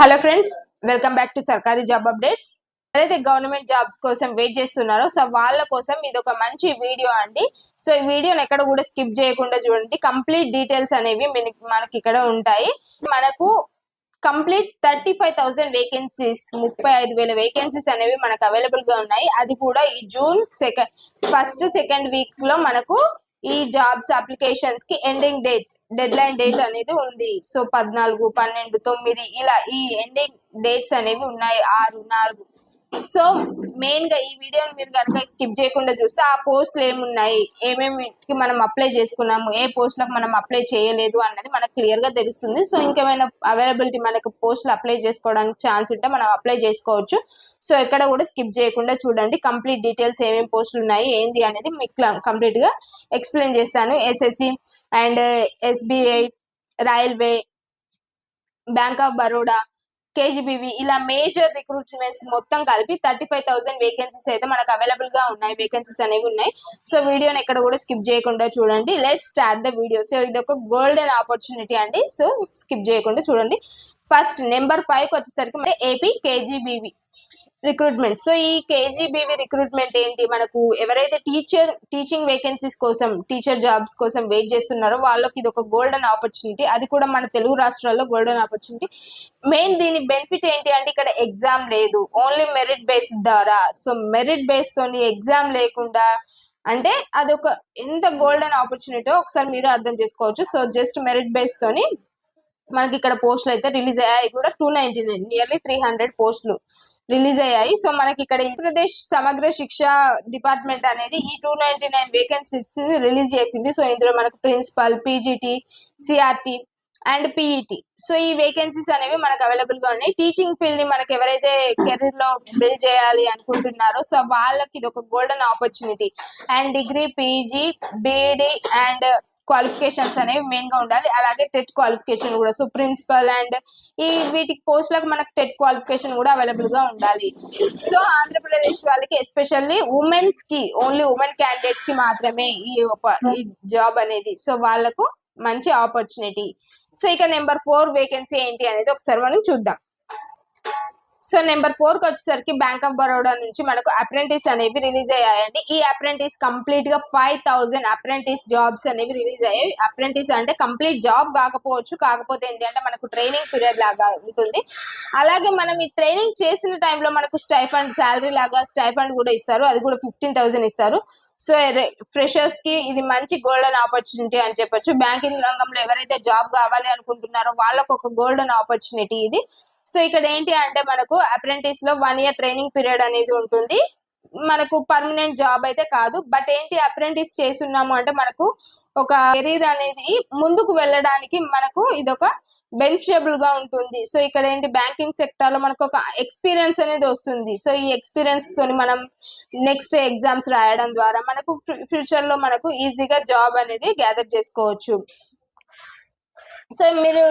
Hello friends, welcome back to సర్కారీ job updates. ఎవరైతే government jobs కోసం వెయిట్ చేస్తున్నారో సో వాళ్ళ కోసం ఇది ఒక మంచి వీడియో అండి. సో ఈ వీడియోని ఎక్కడ కూడా స్కిప్ చేయకుండా చూడండి. కంప్లీట్ డీటెయిల్స్ అనేవి మనకి ఇక్కడ ఉంటాయి. మనకు కంప్లీట్ 35,000 వేకెన్సీస్ 35,000 వేకెన్సీస్ అనేవి మనకు అవైలబుల్ గా ఉన్నాయి. అది కూడా ఈ జూన్ ఫస్ట్ సెకండ్ వీక్స్ లో మనకు ఈ జాబ్స్ అప్లికేషన్స్ కి ఎండింగ్ డెడ్ లైన్ డేట్ అనేది ఉంది. సో 14, 12, 9 ఇలా ఈ ఎండింగ్ డేట్స్ అనేవి ఉన్నాయి. 6, 4. సో మెయిన్ గా ఈ వీడియోని మీరు కనుక స్కిప్ చేయకుండా చూస్తే ఆ పోస్టులు ఏమున్నాయి, ఏమేమికి మనం అప్లై చేసుకున్నాము, ఏ పోస్టులకు మనం అప్లై చేయలేదు అన్నది మనకు క్లియర్ గా తెలుస్తుంది. సో ఇంకేమైనా అవైలబిలిటీ మనకు పోస్టులు అప్లై చేసుకోవడానికి ఛాన్స్ ఉంటే మనం అప్లై చేసుకోవచ్చు. సో ఎక్కడ కూడా స్కిప్ చేయకుండా చూడండి. కంప్లీట్ డీటెయిల్స్ ఏమేమి పోస్టులు ఉన్నాయి ఏంది అనేది మీకు కంప్లీట్ గా ఎక్స్ప్లెయిన్ చేస్తాను. SSC and SBI, railway, bank of Baroda, KGBV ఇలా మేజర్ రిక్రూట్మెంట్స్ మొత్తం కలిపి 35,000 వేకెన్సీస్ అయితే మనకు అవైలబుల్ గా ఉన్నాయి. వేకెన్సీస్ అనేవి ఉన్నాయి. సో వీడియోని ఎక్కడ కూడా స్కిప్ చేయకుండా చూడండి. Let's start the video. So ఇది ఒక గోల్డెన్ ఆపర్చునిటీ అండి. సో స్కిప్ చేయకుండా చూడండి. ఫస్ట్ నెంబర్ 5 వచ్చేసరికి ఏపీ కేజీబీవి రిక్రూట్మెంట్. సో ఈ కేజీబీవి రిక్రూట్మెంట్ ఏంటి, మనకు ఎవరైతే టీచింగ్ వేకెన్సీస్ కోసం, టీచర్ జాబ్స్ కోసం వెయిట్ చేస్తున్నారో వాళ్ళకి ఇది ఒక గోల్డెన్ ఆపర్చునిటీ. అది కూడా మన తెలుగు రాష్ట్రాల్లో గోల్డెన్ ఆపర్చునిటీ. మెయిన్ దీని బెనిఫిట్ ఏంటి అంటే ఇక్కడ ఎగ్జామ్ లేదు, ఓన్లీ మెరిట్ బేస్ ద్వారా. సో మెరిట్ బేస్ తోని ఎగ్జామ్ లేకుండా అంటే అదొక ఎంత గోల్డెన్ ఆపర్చునిటీ ఒకసారి మీరు అర్థం చేసుకోవచ్చు. సో జస్ట్ మెరిట్ బేస్ తోని మనకి ఇక్కడ పోస్టులు అయితే రిలీజ్ అయ్యాయి. కూడా 299 నియర్లీ 300 పోస్టులు రిలీజ్ అయ్యాయి. సో మనకి ఇక్కడ ఆంధ్రప్రదేశ్ సమగ్ర శిక్ష డిపార్ట్మెంట్ అనేది ఈ 299 వేకెన్సీస్ ని రిలీజ్ చేసింది. సో ఇందులో మనకు principal, PGT, CRT and PET. So ఈ వేకెన్సీస్ అనేవి మనకు అవైలబుల్ గా ఉన్నాయి. టీచింగ్ ఫీల్డ్ ని మనకి ఎవరైతే కెరీర్ లో బిల్డ్ చేయాలి అనుకుంటున్నారో సో వాళ్ళకి ఇది ఒక golden opportunity. And degree, PG, BEd and qualifications అనేవి మెయిన్ గా ఉండాలి. అలాగే టెట్ క్వాలిఫికేషన్ కూడా. సో ప్రిన్సిపల్ అండ్ ఈ వీటికి పోస్టులకు మనకు టెట్ క్వాలిఫికేషన్ కూడా అవైలబుల్ గా ఉండాలి. సో ఆంధ్రప్రదేశ్ వాళ్ళకి ఎస్పెషల్లీ ఉమెన్స్ కి, ఓన్లీ ఉమెన్ క్యాండిడేట్స్ కి మాత్రమే ఈ జాబ్ అనేది. సో వాళ్ళకు మంచి ఆపర్చునిటీ. సో ఇక నెంబర్ 4 వేకెన్సీ ఏంటి అనేది ఒకసారి మనం చూద్దాం. సో నెంబర్ 4 కి వచ్చేసరికి బ్యాంక్ ఆఫ్ బరోడా నుంచి మనకు అప్రెంటిస్ అనేవి రిలీజ్ అయ్యాయండి. ఈ అప్రెంటిస్ కంప్లీట్ గా 5,000 అప్రెంటిస్ జాబ్స్ అనేవి రిలీజ్ అయ్యాయి. అప్రెంటిస్ అంటే కంప్లీట్ జాబ్ కాకపోవచ్చు, కాకపోతే ఏంటి అంటే మనకు ట్రైనింగ్ పీరియడ్ లాగా ఉంటుంది. అలాగే మనం ఈ ట్రైనింగ్ చేసిన టైంలో మనకు స్టైఫండ్, శాలరీ లాగా స్టైఫండ్ కూడా ఇస్తారు. అది కూడా 15,000 ఇస్తారు. సో ఫ్రెషర్స్ కి ఇది మంచి గోల్డెన్ ఆపర్చునిటీ అని చెప్పొచ్చు. బ్యాంకింగ్ రంగంలో ఎవరైతే జాబ్ కావాలి అనుకుంటున్నారో వాళ్ళకు ఒక గోల్డెన్ ఆపర్చునిటీ ఇది. సో ఇక్కడ ఏంటి అంటే మనకు అప్రెంటిస్ లో 1 year ట్రైనింగ్ పీరియడ్ అనేది ఉంటుంది. మనకు పర్మనెంట్ జాబ్ అయితే కాదు. బట్ ఏంటి, అప్రెంటిస్ చేస్తున్నాము అంటే మనకు ఒక కెరీర్ అనేది ముందుకు వెళ్ళడానికి మనకు ఇదొక బెనిఫిషియబుల్ గా ఉంటుంది. సో ఇక్కడ ఏంటి, బ్యాంకింగ్ సెక్టర్ లో మనకు ఒక ఎక్స్పీరియన్స్ అనేది వస్తుంది. సో ఈ ఎక్స్పీరియన్స్ తోని మనం నెక్స్ట్ ఎగ్జామ్స్ రాయడం ద్వారా మనకు ఫ్యూచర్ లో మనకు ఈజీగా జాబ్ అనేది గ్యాదర్ చేసుకోవచ్చు. సో మీరు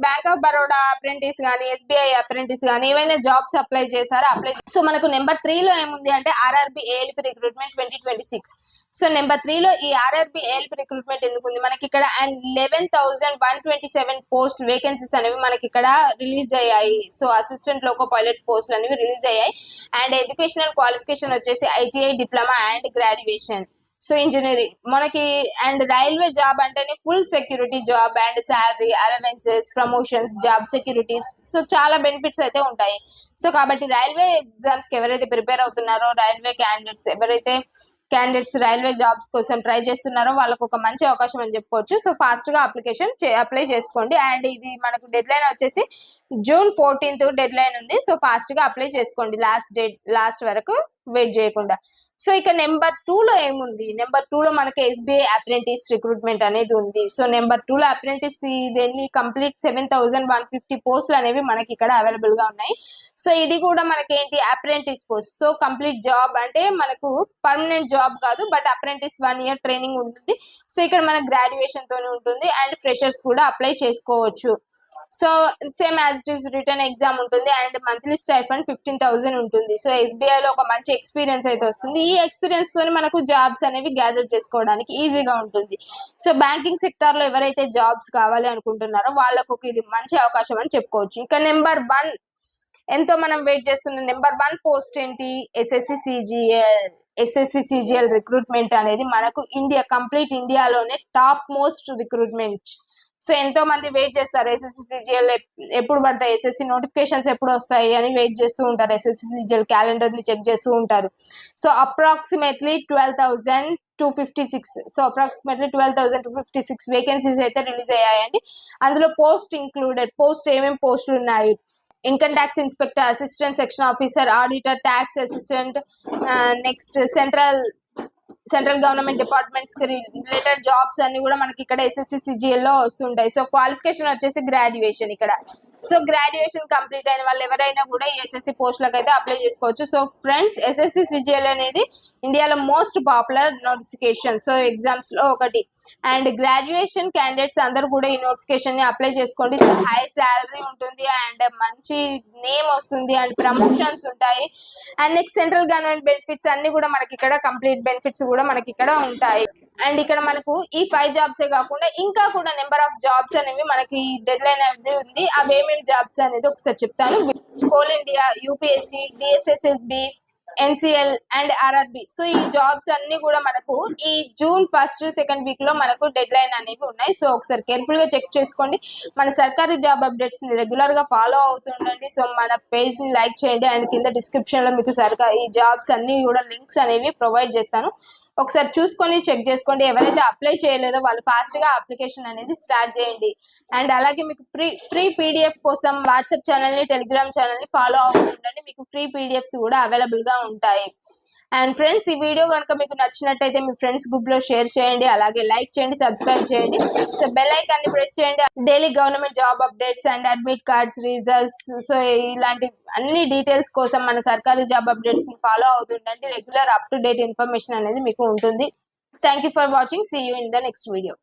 బ్యాంక్ ఆఫ్ బరోడా అప్రెంటిస్ గానీ, ఎస్బీఐ అప్రెంటిస్ గానీ ఏవైనా జాబ్స్ అప్లై చేశారా? సో మనకు నెంబర్ 3 లో ఏముంది అంటే RRB ALP recruitment 2026. So number 3 లో ఈ ఆర్ఆర్బి ఏఎల్పి రిక్రూట్మెంట్ ఎందుకు ఉంది మనకి ఇక్కడ, అండ్ 11,127 పోస్ట్ వేకెన్సీస్ అనేవి మనకి ఇక్కడ రిలీజ్ అయ్యాయి. సో అసిస్టెంట్ లోకో పైలట్ పోస్టులు అనేవి రిలీజ్ అయ్యాయి. అండ్ ఎడ్యుకేషనల్ క్వాలిఫికేషన్ వచ్చేసి ITI, diploma and graduation. So engineering మనకి. అండ్ రైల్వే జాబ్ అంటేనే full security job and salary, allowances, promotions, job securities, so చాలా బెనిఫిట్స్ అయితే ఉంటాయి. సో కాబట్టి రైల్వే ఎగ్జామ్స్ కి ఎవరైతే ప్రిపేర్ అవుతున్నారో, రైల్వే క్యాండిడేట్స్ ఎవరైతే రైల్వే జాబ్స్ కోసం ట్రై చేస్తున్నారో వాళ్ళకు ఒక మంచి అవకాశం అని చెప్పుకోవచ్చు. సో ఫాస్ట్ గా అప్లై చేసుకోండి. అండ్ ఇది మనకు డెడ్ లైన్ వచ్చేసి జూన్ 14th డెడ్ లైన్ ఉంది. సో ఫాస్ట్ గా అప్లై చేసుకోండి, లాస్ట్ వరకు వెయిట్ చేయకుండా. సో ఇక నెంబర్ 2 లో ఏముంది, నెంబర్ 2 లో మనకి ఎస్బీఐ అప్రెంటిస్ రిక్రూట్మెంట్ అనేది ఉంది. సో నెంబర్ 2 లో అప్రెంటిస్ దీన్ని కంప్లీట్ 7,150 పోస్టులు అనేవి మనకి ఇక్కడ అవైలబుల్ గా ఉన్నాయి. సో ఇది కూడా మనకి ఏంటి, apprentice post. So complete job అంటే మనకు పర్మనెంట్ జాబ్ కాదు, బట్ అప్రెంటిస్ 1 year ట్రైనింగ్ ఉంటుంది. సో ఇక్కడ మనకు గ్రాడ్యుయేషన్ తోనే ఉంటుంది. అండ్ ఫ్రెషర్స్ కూడా అప్లై చేసుకోవచ్చు. So same as it is return exam ఉంటుంది అండ్ మంత్లీ స్టైఫండ్ 15,000 ఉంటుంది. సో SBI లో ఒక మంచి ఎక్స్పీరియన్స్ అయితే వస్తుంది. ఈ ఎక్స్పీరియన్స్ తోని మనకు జాబ్స్ అనేవి గ్యాదర్ చేసుకోవడానికి ఈజీగా ఉంటుంది. సో బ్యాంకింగ్ సెక్టార్ లో ఎవరైతే జాబ్స్ కావాలి అనుకుంటున్నారో వాళ్ళకు ఇది మంచి అవకాశం అని చెప్పుకోవచ్చు. ఇంకా నెంబర్ 1 ఎంతో మనం వెయిట్ చేస్తున్న నెంబర్ 1 పోస్ట్ ఏంటి? ఎస్ఎస్సి సిజిఎల్ రిక్రూట్మెంట్ అనేది మనకు కంప్లీట్ ఇండియాలోనే టాప్ మోస్ట్ రిక్రూట్మెంట్. సో ఎంతో మంది వెయిట్ చేస్తారు ఎస్ఎస్సి సిజిఎల్ ఎప్పుడు పడతాయి, ఎస్ఎస్సి నోటిఫికేషన్స్ ఎప్పుడు వస్తాయి అని వెయిట్ చేస్తూ ఉంటారు. ఎస్ఎస్సి సిజిఎల్ క్యాలెండర్ ని చెక్ చేస్తూ ఉంటారు. So approximately 12,256 so approximately 12,256 vacancies అయితే రిలీజ్ అయ్యాయండి. అందులో పోస్ట్ ఇంక్లూడెడ్. పోస్ట్ ఏమేమి పోస్టులు ఉన్నాయి? Income tax inspector, assistant section officer, auditor, tax assistant, next central government departments కి రిలేటెడ్ జాబ్స్ అన్ని కూడా మనకి ఇక్కడ ఎస్ఎస్సి సిజిఎల్ లో వస్తుంటాయి. సో క్వాలిఫికేషన్ వచ్చేసి గ్రాడ్యుయేషన్ ఇక్కడ. సో గ్రాడ్యుయేషన్ కంప్లీట్ అయిన వాళ్ళు ఎవరైనా కూడా ఈ ఎస్ఎస్సి పోస్టులకు అయితే అప్లై చేసుకోవచ్చు. సో ఫ్రెండ్స్, ఎస్ఎస్సి సిజిఎల్ అనేది ఇండియాలో most popular notification. So exams లో ఒకటి. అండ్ గ్రాడ్యుయేషన్ క్యాండిడేట్స్ అందరూ కూడా ఈ నోటిఫికేషన్ ని అప్లై చేసుకోండి. సో హై శాలరీ ఉంటుంది అండ్ మంచి నేమ్ వస్తుంది అండ్ ప్రమోషన్స్ ఉంటాయి. And next central government benefits అన్ని కూడా మనకి ఇక్కడ కంప్లీట్ బెనిఫిట్స్ కూడా మనకి ఇక్కడ ఉంటాయి. అండ్ ఇక్కడ మనకు ఈ 5 జాబ్సే కాకుండా ఇంకా కూడా నెంబర్ ఆఫ్ జాబ్స్ అనేవి మనకి డెడ్ లైన్ అనేది ఉంది. అవి ఏమేమి జాబ్స్ అనేది ఒకసారి చెప్తాను. Coal India, UPSC, DSSSB, NCL and RRB. So ఈ జాబ్స్ అన్ని కూడా మనకు ఈ జూన్ 1st, 2nd వీక్ లో మనకు డెడ్ లైన్ అనేవి ఉన్నాయి. సో ఒకసారి కేర్ఫుల్ గా చెక్ చేసుకోండి. మన సర్కారీ జాబ్ అప్డేట్స్ ని రెగ్యులర్ గా ఫాలో అవుతుండండి. సో మన పేజ్ ని లైక్ చేయండి అండ్ కింద డిస్క్రిప్షన్ లో మీకు ఈ జాబ్స్ అన్ని కూడా లింక్స్ అనేవి ప్రొవైడ్ చేస్తాను. ఒకసారి చూసుకొని చెక్ చేసుకోండి. ఎవరైతే అప్లై చేయలేదో వాళ్ళు ఫాస్ట్ గా అప్లికేషన్ అనేది స్టార్ట్ చేయండి. అండ్ అలాగే మీకు ఫ్రీ PDF కోసం వాట్సాప్ ఛానల్ ని, టెలిగ్రామ్ ఛానల్ ని ఫాలో అవుతుండండి. మీకు ఫ్రీ PDFs కూడా అవైలబుల్ గా ఉంటాయి. అండ్ ఫ్రెండ్స్, ఈ వీడియో కనుక మీకు నచ్చినట్టయితే మీ ఫ్రెండ్స్ గ్రూప్ లో షేర్ చేయండి. అలాగే లైక్ చేయండి, సబ్స్క్రైబ్ చేయండి. సో బెల్ ఐకాన్ ని ప్రెస్ చేయండి. Daily government job updates and admit cards, results, so ఇలాంటి అన్ని డీటెయిల్స్ కోసం మన సర్కారీ జాబ్ అప్డేట్స్ ని ఫాలో అవుతుండండి. Regular up to date information అనేది మీకు ఉంటుంది. Thank you for watching. See you in the next video.